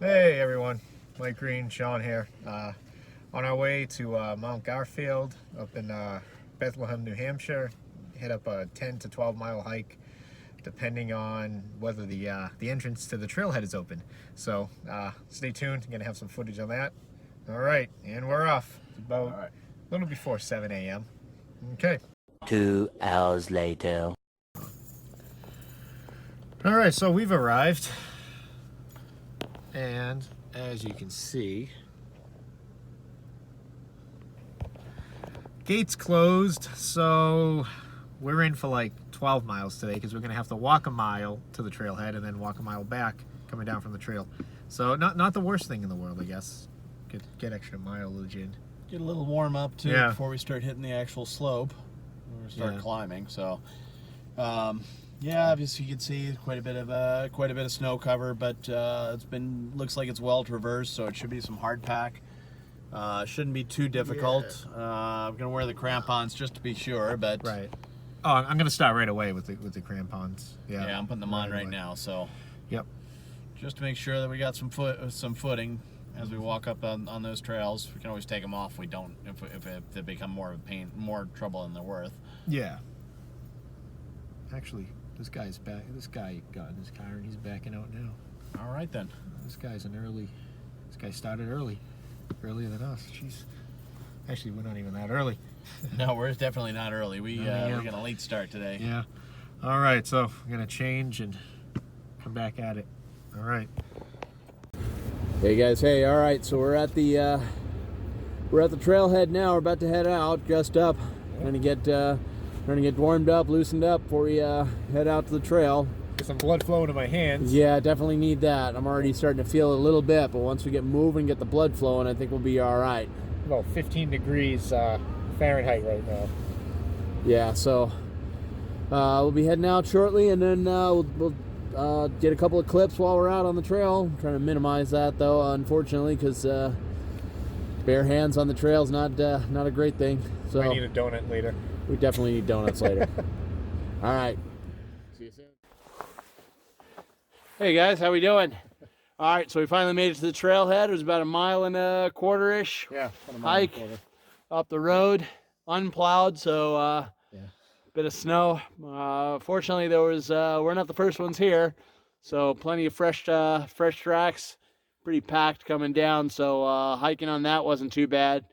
Hey everyone, Mike Green, Sean here. On our way to Mount Garfield up in Bethlehem, New Hampshire. Hit up a 10 to 12 mile hike depending on whether the entrance to the trailhead is open. So stay tuned, I'm gonna have some footage on that. All right, and we're off. It's about a little before 7 a.m. Okay. 2 hours later. All right, so we've arrived. And as you can see, gates closed, so we're in for like 12 miles today because we're gonna have to walk a mile to the trailhead and then walk a mile back coming down from the trail. So not the worst thing in the world, I guess. Get extra mileage in. Get a little warm up too before we start hitting the actual slope. We're start climbing. So, yeah, obviously you can see quite a bit of snow cover, but looks like it's well traversed, so it should be some hard pack. Shouldn't be too difficult. I'm gonna wear the crampons just to be sure, but right. Oh, I'm gonna start right away with the crampons. Yeah, I'm putting them on right now. So, yep, just to make sure that we got some footing as we walk up on those trails. We can always take them off. If we don't, if they become more of a pain, more trouble than they're worth. Yeah. Actually, this guy's back. This guy got in his car and he's backing out now. All right then. This guy started earlier than us. Jeez. Actually, we're not even that early. No, we're definitely not early. We got a late start today. Yeah. All right, so we're gonna change and come back at it. All right. Hey guys. Hey. All right. So we're at the trailhead now. We're about to head out, dressed up, trying to get warmed up, loosened up before we head out to the trail. Get some blood flowing to my hands. Yeah, definitely need that. I'm already starting to feel it a little bit, but once we get moving, get the blood flowing, I think we'll be all right. About 15 degrees Fahrenheit right now. Yeah, so we'll be heading out shortly, and then we'll get a couple of clips while we're out on the trail. I'm trying to minimize that, though, unfortunately, because bare hands on the trail is not a great thing. So I need a donut later. We definitely need donuts later. All right. See you soon. Hey guys, how we doing? All right, so we finally made it to the trailhead. It was about a mile and a quarter-ish hike up the road, unplowed, so bit of snow. Fortunately, we're not the first ones here, so plenty of fresh tracks, pretty packed coming down. So hiking on that wasn't too bad.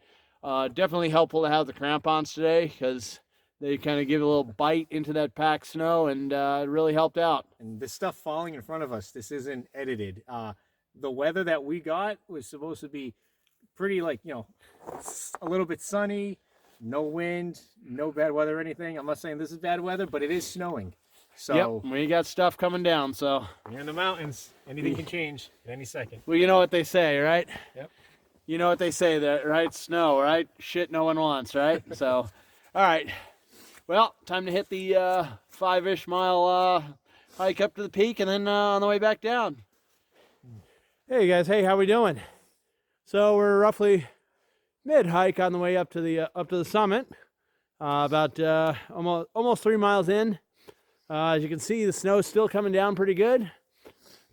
Definitely helpful to have the crampons today because they kind of give a little bite into that packed snow, and it really helped out. And the stuff falling in front of us, this isn't edited. The weather that we got was supposed to be pretty, like, a little bit sunny, no wind, no bad weather or anything. I'm not saying this is bad weather, but it is snowing. So yep, we got stuff coming down. So you're in the mountains. Anything can change at any second. Well, you know what they say, right? Yep. You know what they say, that right? Snow, right? Shit no one wants, right? So, all right. Well, time to hit the 5-ish mile hike up to the peak, and then on the way back down. Hey guys, hey, how we doing? So we're roughly mid-hike on the way up to the summit. About almost 3 miles in. As you can see, the snow's still coming down pretty good,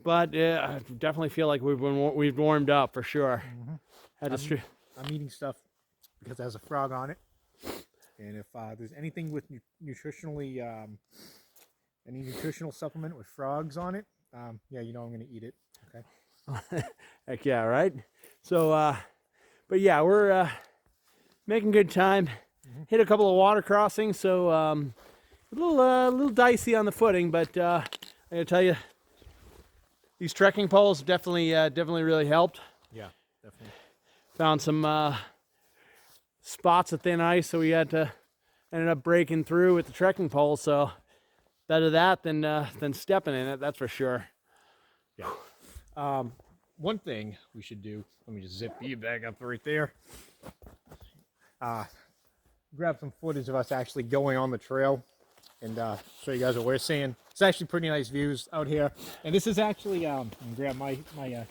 but I definitely feel like we've warmed up for sure. Mm-hmm. I'm eating stuff because it has a frog on it. And if there's anything with nutritionally, any nutritional supplement with frogs on it, yeah, I'm going to eat it. Okay. Heck yeah, right? So, but yeah, we're making good time. Mm-hmm. Hit a couple of water crossings, so a little dicey on the footing, but I gotta tell you, these trekking poles definitely really helped. Yeah, definitely. Found some spots of thin ice, so we ended up breaking through with the trekking pole. So better that than stepping in it, that's for sure. Yeah. One thing we should do, let me just zip you back up right there. Grab some footage of us actually going on the trail and show you guys what we're seeing. It's actually pretty nice views out here. And this is actually, grab my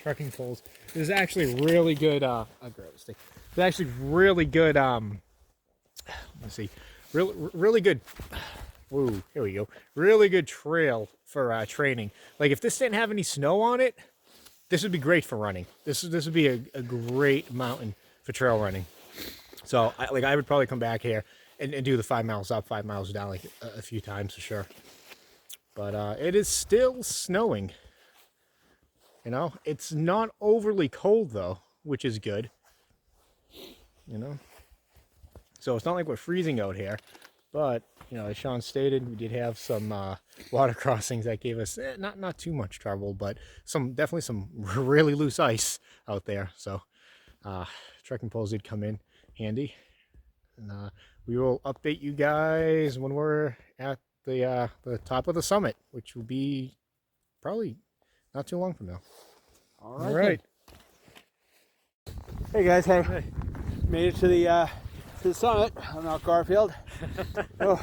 trekking poles. This is actually really good, I'll grab a stick. It's actually really good, let's see, really good, whoa, here we go. Really good trail for training. Like if this didn't have any snow on it, this would be great for running. This would be a great mountain for trail running. So I would probably come back here and do the 5 miles up, 5 miles down, like a few times for sure. But it is still snowing. You know, it's not overly cold though, which is good. You know, so it's not like we're freezing out here. But you know, as Sean stated, we did have some water crossings that gave us not too much trouble, but definitely some really loose ice out there. So trekking poles did come in handy, and we will update you guys when we're at the top of the summit, which will be probably not too long from now. All right. Hey guys, hey. Made it to the summit on Mount Garfield. Oh,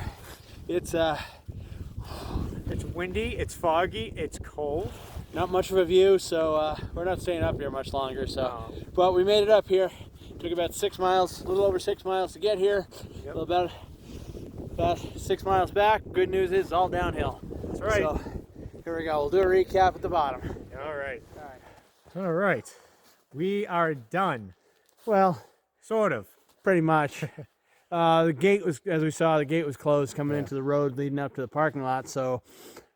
it's windy, it's foggy, it's cold. Not much of a view, so we're not staying up here much longer. So, but we made it up here. Took about 6 miles, a little over 6 miles to get here. Yep. About 6 miles back. Good news is it's all downhill. That's right. So here we go. We'll do a recap at the bottom. All right. All right. We are done. Well, sort of. Pretty much. The gate was, as we saw, the gate was closed coming into the road leading up to the parking lot. So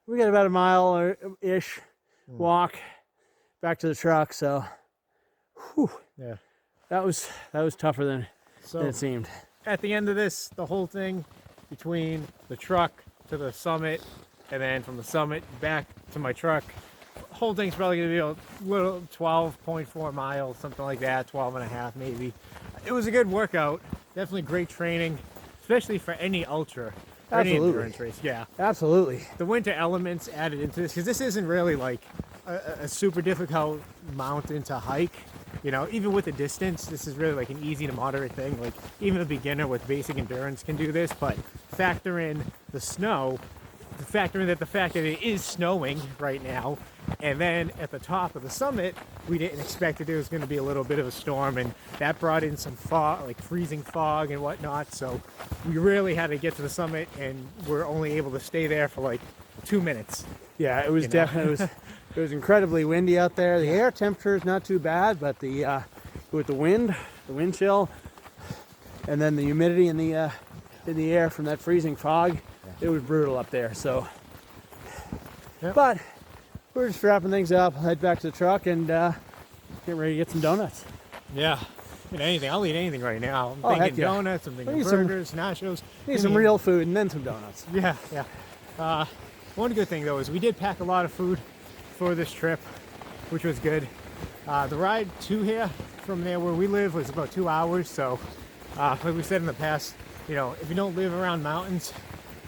we got about a mile-ish walk back to the truck. So, whew, yeah, that was tougher than it seemed. At the end of this, the whole thing between the truck to the summit, and then from the summit back to my truck, the whole thing's probably going to be a little 12.4 miles, something like that, 12 and a half maybe. It was a good workout, definitely great training, especially for any ultra, or any endurance race. Yeah, absolutely. The winter elements added into this, because this isn't really like a super difficult mountain to hike. You know, even with the distance, this is really like an easy to moderate thing. Like even a beginner with basic endurance can do this, but factor in the snow, factor in the fact that it is snowing right now, and then at the top of the summit, we didn't expect that there was going to be a little bit of a storm, and that brought in some fog, like freezing fog and whatnot. So we really had to get to the summit, and we're only able to stay there for like 2 minutes. Yeah, it was definitely it was incredibly windy out there. The air temperature is not too bad, but with the wind chill, and then the humidity in the air from that freezing fog, it was brutal up there. So, but we're just wrapping things up. Head back to the truck and get ready to get some donuts. Yeah, anything. I'll eat anything right now. I'm thinking donuts. I'm thinking burgers, nachos. Need some real food and then some donuts. Yeah, yeah. One good thing though is we did pack a lot of food for this trip, which was good. The ride to here from there where we live was about 2 hours. So, like we said in the past, you know, if you don't live around mountains,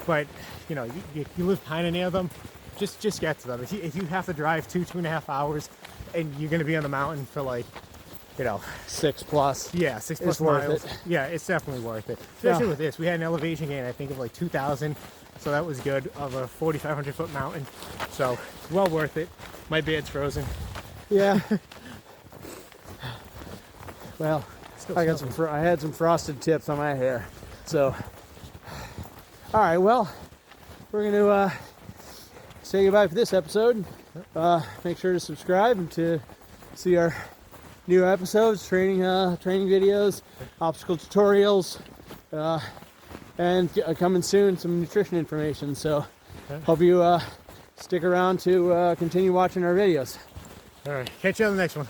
but you know you live kind of near them, just get to them. If you have to drive 2.5 hours, and you're going to be on the mountain for like, you know, 6+. Yeah, 6+ it's worth miles. it. Yeah, it's definitely worth it. Especially with this, we had an elevation gain I think of like 2,000. So that was good, of a 4,500 foot mountain. So well worth it. My beard's frozen. Yeah. Well, I had some frosted tips on my hair. So, all right. Well, we're gonna say goodbye for this episode. Make sure to subscribe and to see our new episodes, training videos, obstacle tutorials. And coming soon, some nutrition information. So, hope you stick around to continue watching our videos. All right, catch you on the next one.